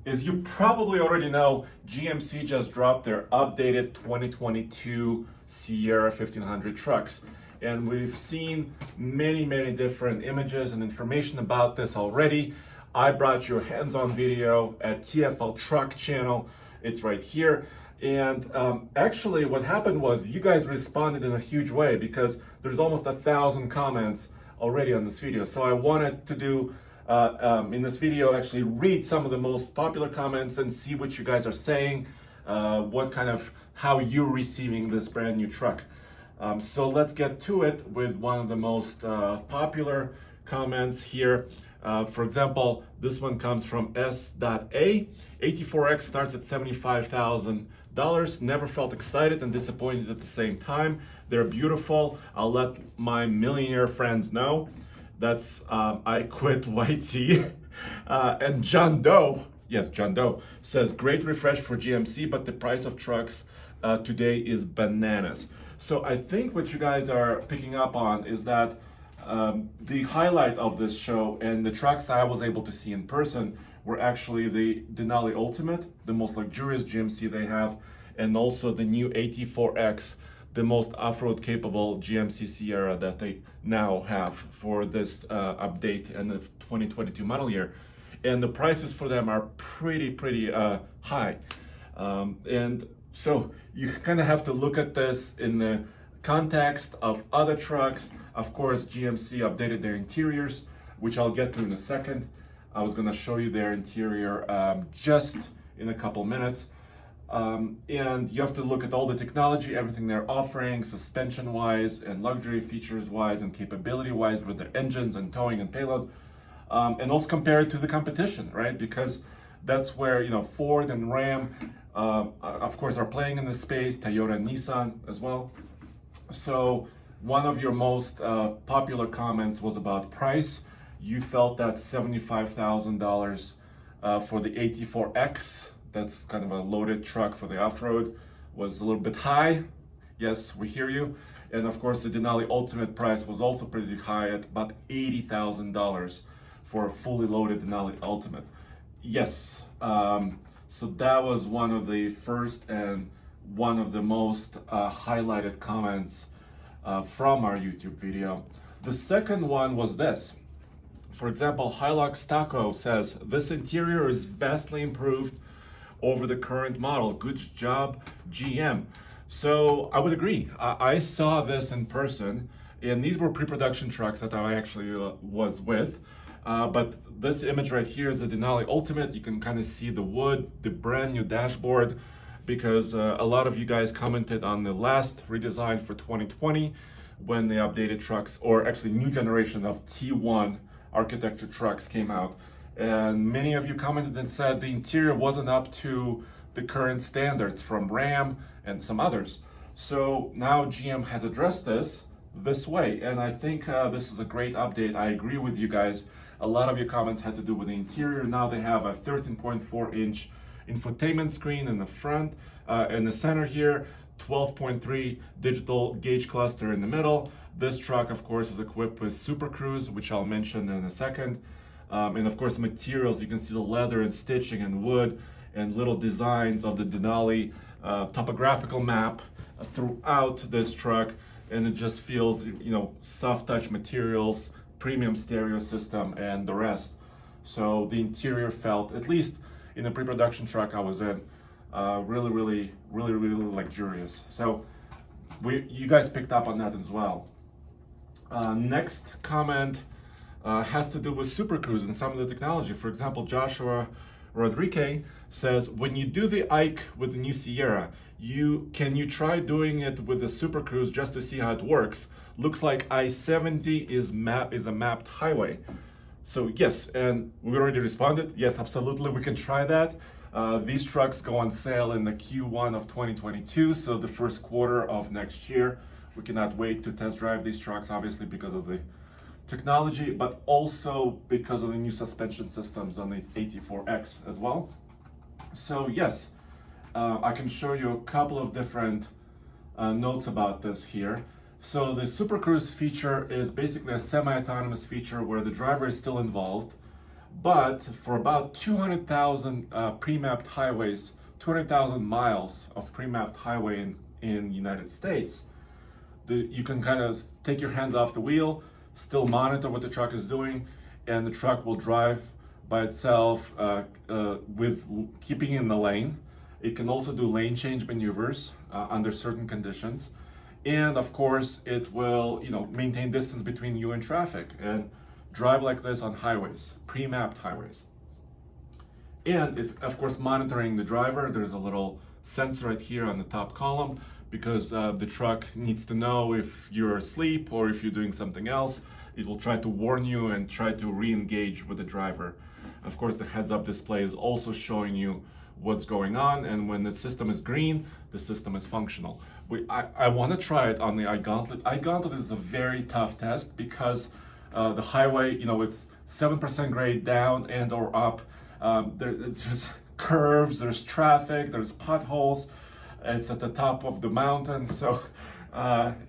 As you probably already know, GMC just dropped their updated 2022 Sierra 1500 trucks. And we've seen many different images and information about this already. I brought you a hands-on video at TFL Truck channel. It's right here. And actually what happened was you guys responded in a huge way because there's almost 1,000 comments already on this video. So I wanted to do in this video actually read some of the most popular comments and see what you guys are saying, how you're receiving this brand new truck. So let's get to it with one of the most popular comments here. For example, this one comes from S.A. 84X starts at $75,000. Never felt excited and disappointed at the same time. They're beautiful. I'll let my millionaire friends know. That's I quit YT. And John Doe, yes, John Doe, says, great refresh for GMC, but the price of trucks today is bananas. So I think what you guys are picking up on is that the highlight of this show and the trucks I was able to see in person were actually the Denali Ultimate, the most luxurious GMC they have, and also the new 84X, the most off-road capable GMC Sierra that they now have for this update and the 2022 model year. And the prices for them are pretty high. And so you kind of have to look at this in the context of other trucks. Of course, GMC updated their interiors, which I'll get to in a second. I was gonna show you their interior just in a couple minutes. And you have to look at all the technology, everything they're offering, suspension-wise and luxury features-wise and capability-wise with their engines and towing and payload, and also compare it to the competition, right? Because that's where, Ford and Ram, of course, are playing in the space, Toyota and Nissan as well. So one of your most popular comments was about price. You felt that $75,000 for the 84X, that's kind of a loaded truck for the off-road, was a little bit high. Yes, we hear you. And of course, the Denali Ultimate price was also pretty high at about $80,000 for a fully loaded Denali Ultimate. Yes, so that was one of the first and one of the most highlighted comments from our YouTube video. The second one was this. For example, Hilux Taco says, this interior is vastly improved over the current model. Good job, GM. So I would agree. I saw this in person, and these were pre-production trucks that I actually was with. But this image right here is the Denali Ultimate. You can kind of see the wood, the brand new dashboard, because a lot of you guys commented on the last redesign for 2020 when the updated trucks, or actually new generation of T1 architecture trucks came out. And many of you commented and said the interior wasn't up to the current standards from Ram and some others. So now GM has addressed this way, and I think this is a great update. I agree with you guys. A lot of your comments had to do with the interior. Now they have a 13.4-inch infotainment screen in the front, in the center here, 12.3 digital gauge cluster in the middle. This truck, of course, is equipped with Supercruise, which I'll mention in a second. And of course, materials, you can see the leather and stitching and wood and little designs of the Denali topographical map throughout this truck. And it just feels, soft touch materials, premium stereo system, and the rest. So the interior felt, at least in the pre-production truck I was in, really luxurious. So you guys picked up on that as well. Next comment has to do with Supercruise and some of the technology. For example, Joshua Rodriguez says, when you do the Ike with the new Sierra, can you try doing it with the Supercruise just to see how it works? Looks like I-70 is a mapped highway. So yes, and we already responded. Yes, absolutely, we can try that. These trucks go on sale in the Q1 of 2022, so the first quarter of next year. We cannot wait to test drive these trucks, obviously because of the technology, but also because of the new suspension systems on the 84X as well. So yes, I can show you a couple of different notes about this here. So the Supercruise feature is basically a semi-autonomous feature where the driver is still involved, But for about 200,000 pre-mapped highways, 200,000 miles of pre-mapped highway in United States, you can kind of take your hands off the wheel, still monitor what the truck is doing, and the truck will drive by itself with keeping in the lane. It can also do lane change maneuvers under certain conditions. And of course, it will, maintain distance between you and traffic and drive like this on highways, pre-mapped highways. And it's, of course, monitoring the driver. There's a little sensor right here on the top column because the truck needs to know if you're asleep or if you're doing something else. It will try to warn you and try to re-engage with the driver. Of course, the heads-up display is also showing you what's going on, and when the system is green, the system is functional. I want to try it on the iGauntlet. iGauntlet is a very tough test because the highway, it's 7% grade down and or up. There's curves, there's traffic, there's potholes. It's at the top of the mountain, so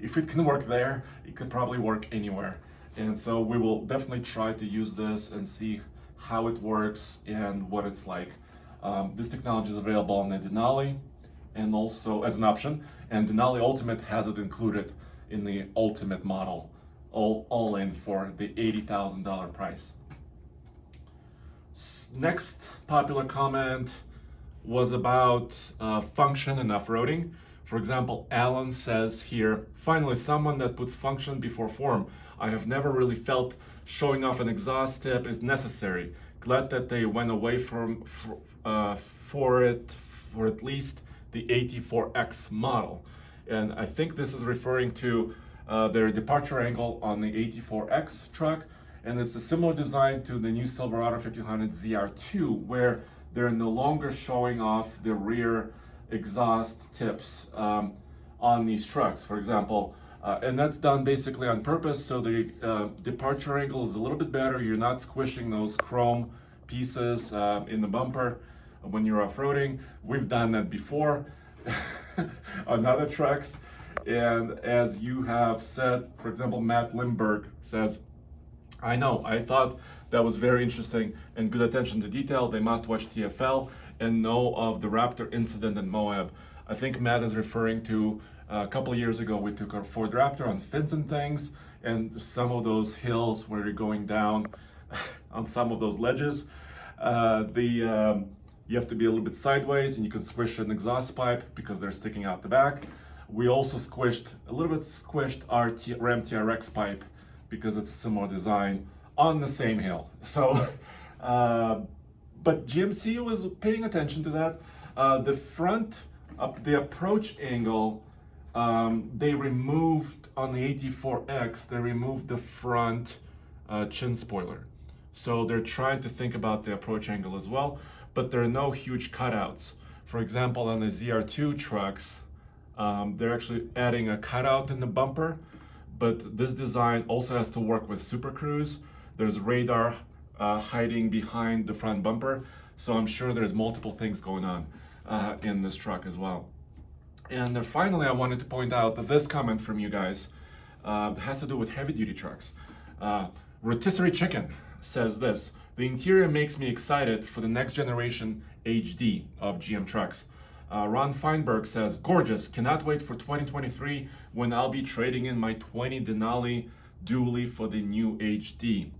if it can work there, it can probably work anywhere. And so we will definitely try to use this and see how it works and what it's like. This technology is available on the Denali and also as an option, and Denali Ultimate has it included in the Ultimate model, all in for the $80,000 price. Next popular comment was about function and off-roading. For example, Alan says here, finally someone that puts function before form. I have never really felt showing off an exhaust tip is necessary. Glad that they went away for at least the 84X model. And I think this is referring to their departure angle on the 84X truck. And it's a similar design to the new Silverado 1500 ZR2, where they're no longer showing off the rear exhaust tips on these trucks, for example. And that's done basically on purpose, so the departure angle is a little bit better. You're not squishing those chrome pieces in the bumper when you're off-roading. We've done that before on other trucks. And as you have said, for example, Matt Limberg says, I know, I thought that was very interesting and good attention to detail. They must watch TFL and know of the Raptor incident in Moab. I think Matt is referring to a couple of years ago, we took our Ford Raptor on fins and things, and some of those hills where you're going down on some of those ledges, you have to be a little bit sideways, and you can squish an exhaust pipe because they're sticking out the back. We also a little bit squished our Ram TRX pipe because it's a similar design on the same hill. So, but GMC was paying attention to that. The approach angle, they removed on the 84X, they removed the front chin spoiler. So they're trying to think about the approach angle as well, but there are no huge cutouts. For example, on the ZR2 trucks, they're actually adding a cutout in the bumper, but this design also has to work with Supercruise. There's radar hiding behind the front bumper, so I'm sure there's multiple things going on in this truck as well. And then finally, I wanted to point out that this comment from you guys has to do with heavy-duty trucks. Rotisserie Chicken says this: the interior makes me excited for the next generation HD of GM trucks. Ron Feinberg says, gorgeous, cannot wait for 2023 when I'll be trading in my 20 Denali dually for the new HD.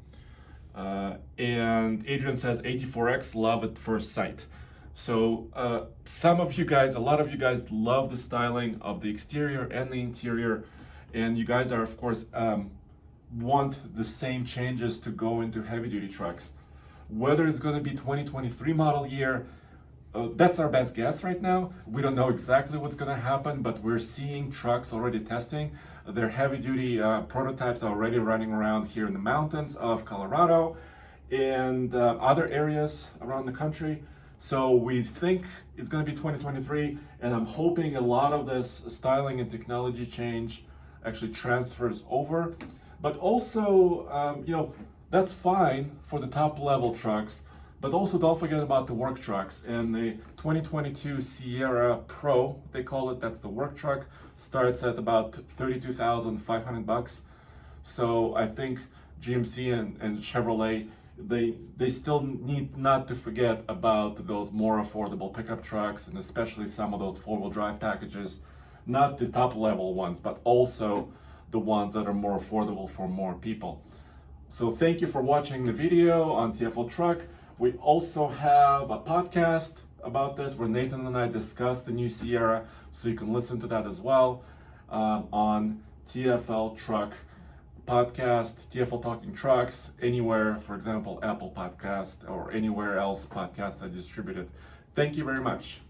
And Adrian says, 84X, love at first sight. So a lot of you guys love the styling of the exterior and the interior, and you guys are, of course, want the same changes to go into heavy-duty trucks. Whether it's going to be 2023 model year, that's our best guess right now. We don't know exactly what's going to happen, but we're seeing trucks already testing. Their heavy-duty prototypes are already running around here in the mountains of Colorado and other areas around the country. So we think it's going to be 2023, and I'm hoping a lot of this styling and technology change actually transfers over. But also, that's fine for the top level trucks, but also don't forget about the work trucks. And the 2022 Sierra Pro, they call it, that's the work truck, starts at about $32,500. So I think GMC and Chevrolet they still need not to forget about those more affordable pickup trucks, and especially some of those four-wheel drive packages, not the top level ones, but also the ones that are more affordable for more people. So thank you for watching the video on TFL Truck. We also have a podcast about this where Nathan and I discuss the new Sierra, so you can listen to that as well on TFL Truck Podcast, TFL Talking Trucks, anywhere, for example, Apple Podcast or anywhere else podcasts are distributed. Thank you very much.